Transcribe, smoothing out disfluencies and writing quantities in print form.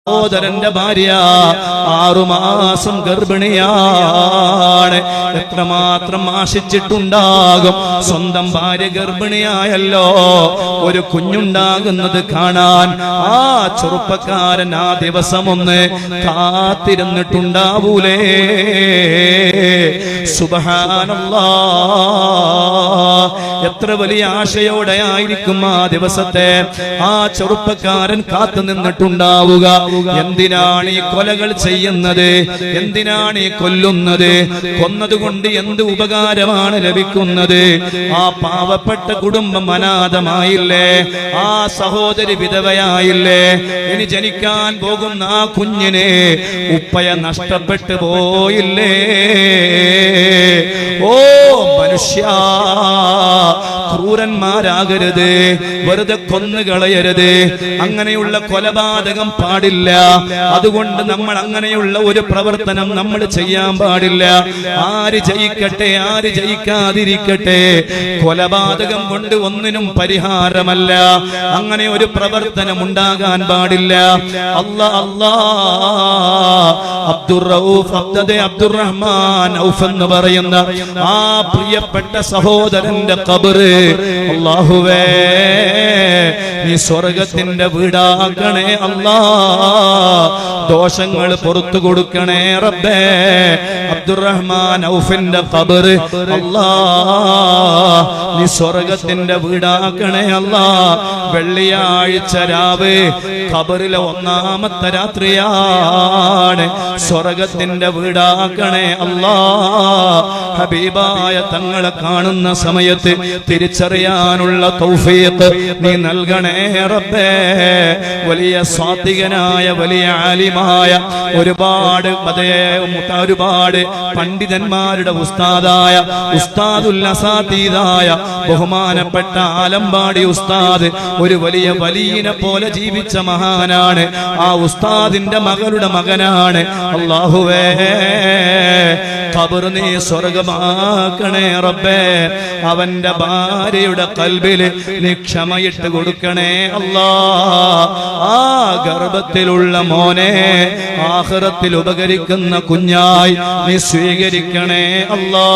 സഹോദരന്റെ ഭാര്യ 6 മാസം ഗർഭിണിയാണ്. എത്രമാത്രം ആശിച്ചിട്ടുണ്ടാകും സ്വന്തം ഭാര്യ ഗർഭിണിയായല്ലോ ഒരു കുഞ്ഞുണ്ടാകുന്നത് കാണാൻ. ആ ചെറുപ്പക്കാരൻ ആ ദിവസം ഒന്ന് കാത്തിരുന്നിട്ടുണ്ടാവൂലേ? സുബ്ഹാനല്ലാഹ്, എത്ര വലിയ ആശയോടെ ആയിരിക്കും ആ ദിവസത്തെ ആ ചെറുപ്പക്കാരൻ കാത്തു നിന്നിട്ടുണ്ടാവുക. എന്തിനാണ് ഈ കൊലകൾ ചെയ്യുന്നത്? എന്തിനാണ് ഈ കൊല്ലുന്നത്? കൊന്നതുകൊണ്ട് എന്ത് ഉപകാരമാണ് ലഭിക്കുന്നത്? ആ പാവപ്പെട്ട കുടുംബം അനാഥമായില്ലേ? ആ സഹോദരി വിധവയായില്ലേ? ഇനി ജനിക്കാൻ പോകുന്ന ആ കുഞ്ഞിനെ ഉപ്പയെ നഷ്ടപ്പെട്ടു പോയില്ലേ? ഓ മനുഷ്യ, ക്രൂരന്മാരാകരുത്, വെറുതെ കൊന്നുകളയരുത്. അങ്ങനെയുള്ള കൊലപാതകം പാടില്ല. അതുകൊണ്ട് നമ്മൾ അങ്ങനെയുള്ള ഒരു പ്രവർത്തനം നമ്മൾ ചെയ്യാൻ പാടില്ല. ആര് ജയിക്കട്ടെ ആര് ജയിക്കാതിരിക്കട്ടെ, കൊലപാതകം കൊണ്ട് ഒന്നിനും പരിഹാരമല്ല. അങ്ങനെ ഒരു പ്രവർത്തനം ഉണ്ടാകാൻ പാടില്ല. അബ്ദുറഹ്മാൻ ഔഫ് എന്ന് പറയുന്ന ആ പ്രിയപ്പെട്ട സഹോദരന്റെ ഖബറ് അല്ലാഹുവേ നീ സ്വർഗത്തിന്റെ വീടാക്കണേ അല്ലാ. ദോഷങ്ങൾ പുറത്തു കൊടുക്കണേ റബ്ബേ. അബ്ദുറഹ്മാൻ ഔഫിന്റെ ഖബറ് അല്ലാ നീ സ്വർഗത്തിന്റെ വീടാക്കണേ അല്ലാ. വെള്ളിയാഴ്ച രാവ് ഖബറിലെ 1-ാമത്തെ രാത്രിയാണ്. സ്വർഗത്തിന്റെ വീടാക്കണേ അല്ലാ. ഹബീബായ തങ്ങളെ കാണുന്ന സമയത്ത് തിരിച്ചറിയാനുള്ള തൗഫീഖ് നീ നൽകണേ റബ്ബേ. വലിയ സ്വാത്വികനായ വലിയ ആലിമായ ഒരുപാട് പണ്ഡിതന്മാരുടെ ഉസ്താദായ ഉസ്താദുൽ അസാതീദായ ബഹുമാനപ്പെട്ട ആലമ്പാടി ഉസ്താദ് ഒരു വലിയ വലിയനെ പോലെ ജീവിച്ച മഹാനാണ്. ആ ഉസ്താദിന്റെ മകളുടെ മകനാണ്. അല്ലാഹുവേ ഖബർ നീ സ്വർഗമാക്കണേ റബ്ബേ. അവന്റെ ഭാര്യയുടെ ഖൽബില് നീ ക്ഷമയിട്ട് കൊടുക്കണേ അല്ലാ. ആ ഗർഭത്തിലുള്ള മോനെ ആഖിറത്തിൽ ഉപകരിക്കുന്ന കുഞ്ഞായി നീ സ്വീകരിക്കണേ അല്ലാ.